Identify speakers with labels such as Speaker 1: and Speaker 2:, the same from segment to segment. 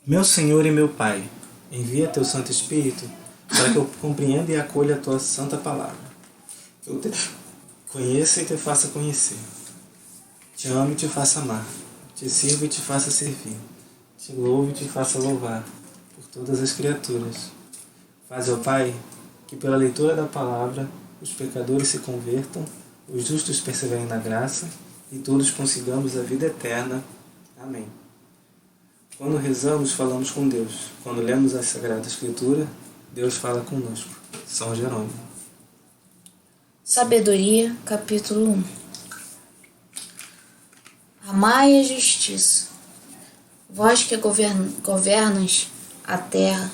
Speaker 1: Meu Senhor e meu Pai, envia teu Santo Espírito para que eu compreenda e acolha a tua santa palavra. Que eu te conheça e te faça conhecer. Te amo e te faça amar. Te sirvo e te faça servir. Te louvo e te faça louvar por todas as criaturas. Faz, ó Pai, que pela leitura da palavra os pecadores se convertam, os justos perseverem na graça e todos consigamos a vida eterna. Amém. Quando rezamos, falamos com Deus. Quando lemos a Sagrada Escritura, Deus fala conosco. São Jerônimo.
Speaker 2: Sabedoria, capítulo 1. Amai a justiça. Vós que governas a terra,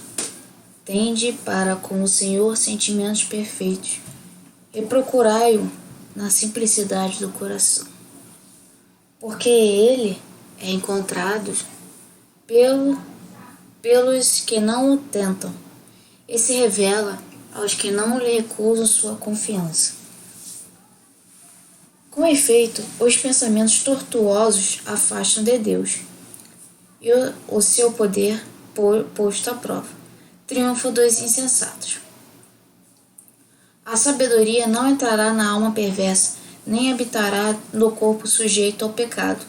Speaker 2: tende para com o Senhor sentimentos perfeitos e procurai-o na simplicidade do coração. Porque ele é encontrado pelos que não o tentam, e se revela aos que não lhe recusam sua confiança. Com efeito, os pensamentos tortuosos afastam de Deus, e o seu poder, posto à prova, triunfa dos insensatos. A sabedoria não entrará na alma perversa, nem habitará no corpo sujeito ao pecado.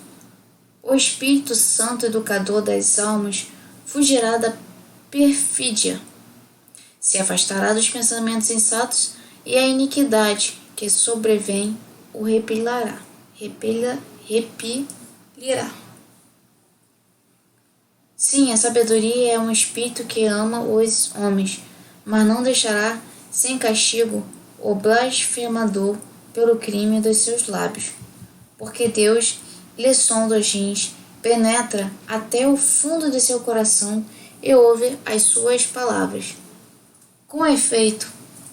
Speaker 2: O Espírito Santo, educador das almas, fugirá da perfídia, se afastará dos pensamentos sensatos, e a iniquidade que sobrevém o repelirá. Sim, a sabedoria é um espírito que ama os homens, mas não deixará sem castigo o blasfemador pelo crime dos seus lábios, porque Deus lhe sonda os rins, penetra até o fundo de seu coração e ouve as suas palavras. Com efeito,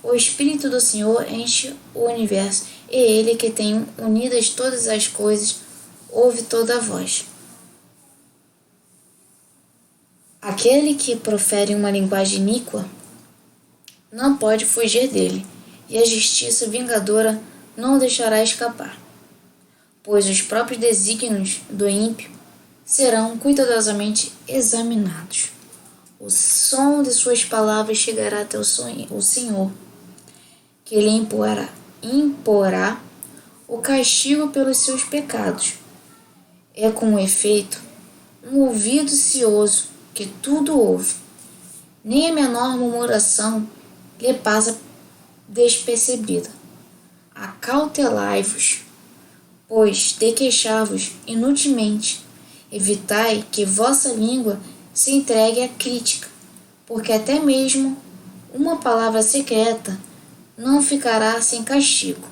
Speaker 2: o Espírito do Senhor enche o universo, e ele que tem unidas todas as coisas ouve toda a voz. Aquele que profere uma linguagem iníqua não pode fugir dele, e a justiça vingadora não o deixará escapar, pois os próprios desígnios do ímpio serão cuidadosamente examinados. O som de suas palavras chegará até o Senhor, que lhe imporá o castigo pelos seus pecados. É com efeito um ouvido cioso que tudo ouve, nem a menor murmuração lhe passa despercebida. Acautelai-vos, pois de queixar-vos inutilmente. Evitai que vossa língua se entregue à crítica, porque até mesmo uma palavra secreta não ficará sem castigo.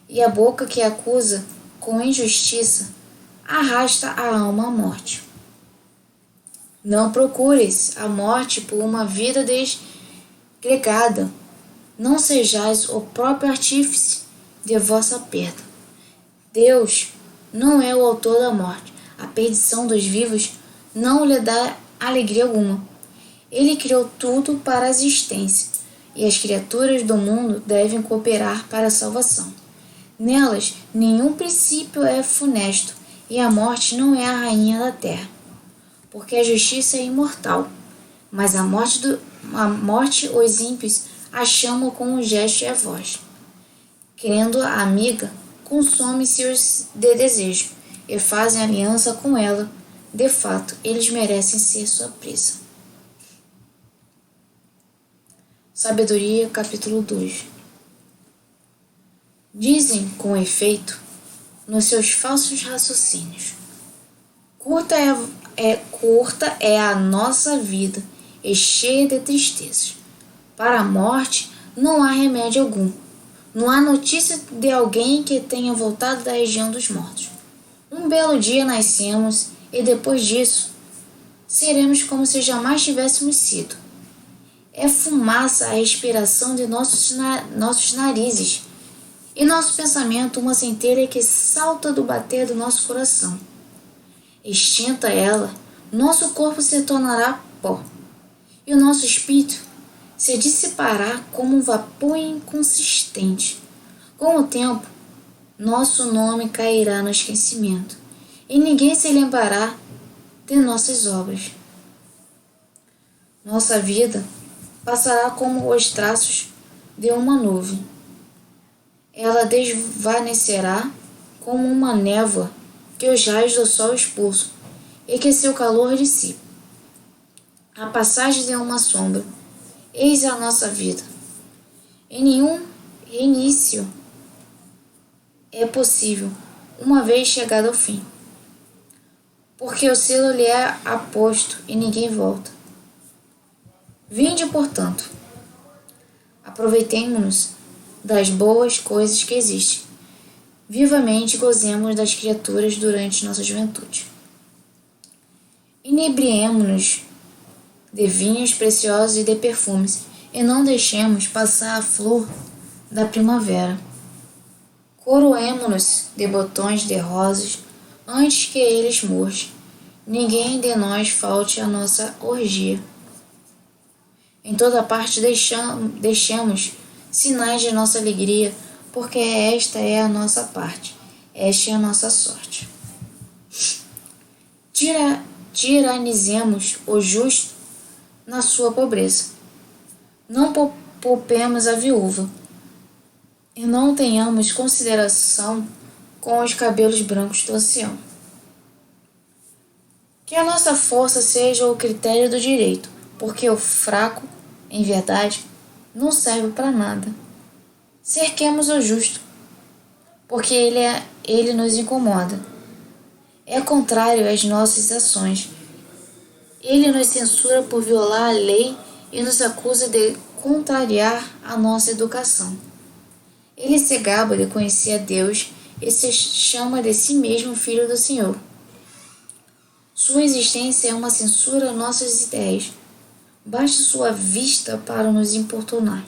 Speaker 2: E a boca que acusa com injustiça arrasta a alma à morte. Não procures a morte por uma vida desgregada. Não sejais o próprio artífice de vossa perda. Deus não é o autor da morte. A perdição dos vivos não lhe dá alegria alguma. Ele criou tudo para a existência, e as criaturas do mundo devem cooperar para a salvação. Nelas, nenhum princípio é funesto, e a morte não é a rainha da terra, porque a justiça é imortal, mas a morte os ímpios a chamam com um gesto e a voz. Querendo a amiga, consomem seus de desejo, e fazem aliança com ela. De fato, eles merecem ser sua presa. Sabedoria, capítulo 2. Dizem, com efeito, nos seus falsos raciocínios: curta é a nossa vida e cheia de tristezas. Para a morte não há remédio algum. Não há notícia de alguém que tenha voltado da região dos mortos. Um belo dia nascemos, e depois disso seremos como se jamais tivéssemos sido. É fumaça a respiração de nossos narizes, e nosso pensamento uma centelha que salta do bater do nosso coração. Extinta ela, nosso corpo se tornará pó, e o nosso espírito se dissipará como um vapor inconsistente. Com o tempo, nosso nome cairá no esquecimento, e ninguém se lembrará de nossas obras. Nossa vida passará como os traços de uma nuvem. Ela desvanecerá como uma névoa que os raios do sol expulsam e que seu calor dissipa. A passagem de uma sombra, eis a nossa vida. Em nenhum início é possível, uma vez chegado ao fim, porque o selo lhe é aposto e ninguém volta. Vinde, portanto, aproveitemo-nos das boas coisas que existem. Vivamente gozemos das criaturas durante nossa juventude. Inebriemo-nos de vinhos preciosos e de perfumes, e não deixemos passar a flor da primavera. Coroemo-nos de botões de rosas antes que eles murchem. Ninguém de nós falte a nossa orgia. Em toda parte deixemos sinais de nossa alegria, porque esta é a nossa parte, esta é a nossa sorte. Tiranizemos o justo na sua pobreza. Não poupemos a viúva, e não tenhamos consideração com os cabelos brancos do ancião. Que a nossa força seja o critério do direito, porque o fraco, em verdade, não serve para nada. Cerquemos o justo, porque ele nos incomoda. É contrário às nossas ações. Ele nos censura por violar a lei e nos acusa de contrariar a nossa educação. Ele se gaba de conhecer a Deus e se chama de si mesmo filho do Senhor. Sua existência é uma censura a nossas ideias. Basta sua vista para nos importunar.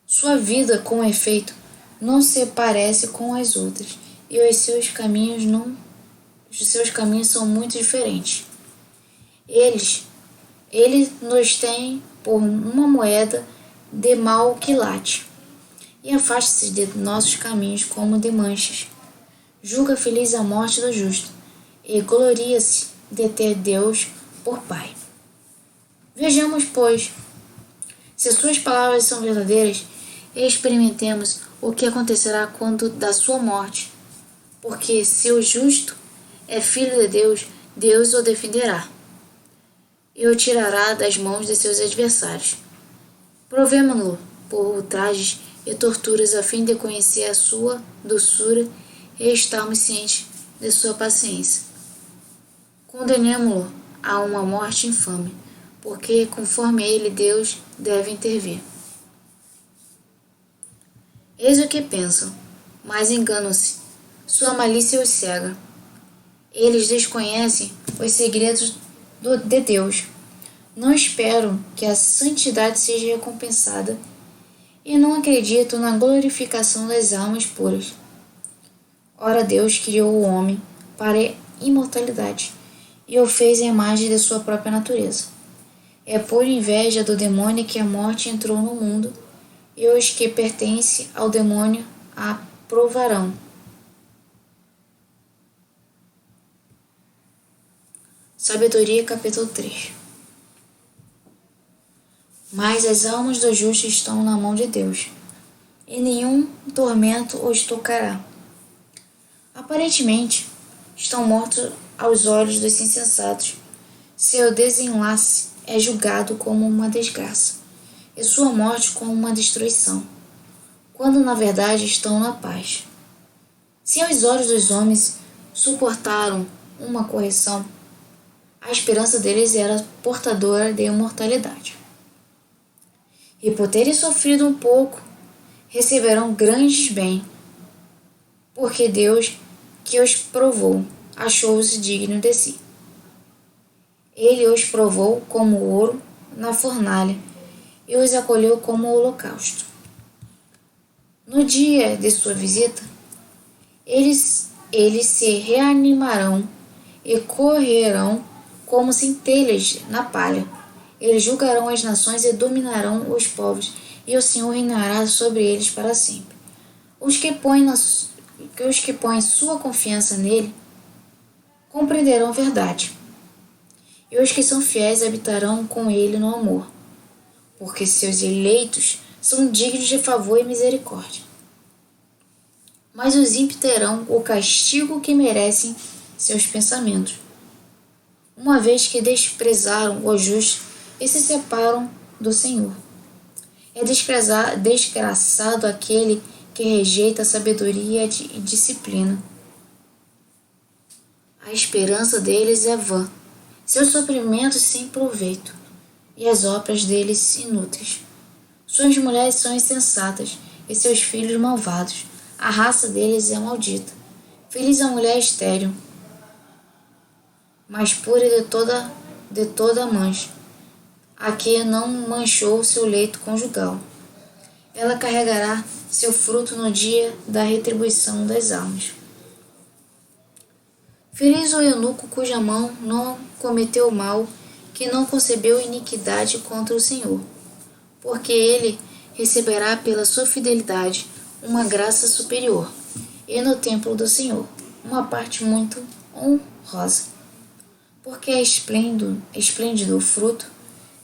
Speaker 2: Sua vida, com efeito, não se parece com as outras, e os seus caminhos são muito diferentes. Ele nos tem por uma moeda de mau quilate, e afasta-se de nossos caminhos como de manchas. Julga feliz a morte do justo, e gloria-se de ter Deus por Pai. Vejamos, pois, se suas palavras são verdadeiras, e experimentemos o que acontecerá quando da sua morte, porque se o justo é filho de Deus, Deus o defenderá e o tirará das mãos de seus adversários. Provemo-lo por ultrajes e torturas a fim de conhecer a sua doçura e estarmos cientes de sua paciência. Condenemo-lo a uma morte infame, porque conforme ele Deus deve intervir. Eis o que pensam, mas enganam-se. Sua malícia os cega. Eles desconhecem os segredos de Deus. Não esperam que a santidade seja recompensada e não acreditam na glorificação das almas puras. Ora, Deus criou o homem para a imortalidade e o fez à imagem de sua própria natureza. É por inveja do demônio que a morte entrou no mundo, e os que pertencem ao demônio a provarão. Sabedoria, capítulo 3. Mas as almas dos justos estão na mão de Deus, e nenhum tormento os tocará. Aparentemente, estão mortos aos olhos dos insensatos. Seu desenlace é julgado como uma desgraça, e sua morte como uma destruição, quando na verdade estão na paz. Se aos olhos dos homens suportaram uma correção, a esperança deles era portadora de imortalidade. E por terem sofrido um pouco, receberão grandes bens, porque Deus, que os provou, achou-os digno de si. Ele os provou como ouro na fornalha, e os acolheu como holocausto. No dia de sua visita, eles se reanimarão e correrão como centelhas na palha. Eles julgarão as nações e dominarão os povos, e o Senhor reinará sobre eles para sempre. Os que põem sua confiança nele compreenderão a verdade, e os que são fiéis habitarão com ele no amor, porque seus eleitos são dignos de favor e misericórdia. Mas os ímpios terão o castigo que merecem seus pensamentos, uma vez que desprezaram o justo e se separam do Senhor. É desgraçado aquele que rejeita a sabedoria e disciplina. A esperança deles é vã, seus sofrimentos sem proveito, e as obras deles inúteis. Suas mulheres são insensatas, e seus filhos malvados. A raça deles é maldita. Feliz a mulher estéril, mais pura de toda mancha, a que não manchou seu leito conjugal. Ela carregará seu fruto no dia da retribuição das almas. Feliz o eunuco cuja mão não cometeu mal, que não concebeu iniquidade contra o Senhor, porque ele receberá pela sua fidelidade uma graça superior, e no templo do Senhor uma parte muito honrosa, porque é esplêndido o fruto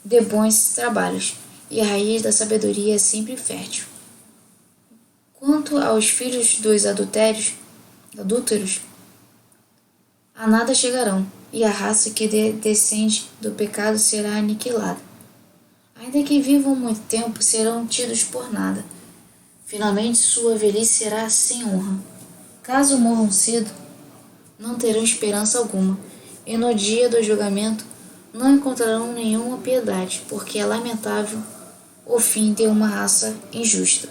Speaker 2: de bons trabalhos, e a raiz da sabedoria é sempre fértil. Quanto aos filhos dos adúlteros, a nada chegarão, e a raça que descende do pecado será aniquilada. Ainda que vivam muito tempo, serão tidos por nada. Finalmente sua velhice será sem honra. Caso morram cedo, não terão esperança alguma, e no dia do julgamento não encontrarão nenhuma piedade, porque é lamentável o fim de uma raça injusta.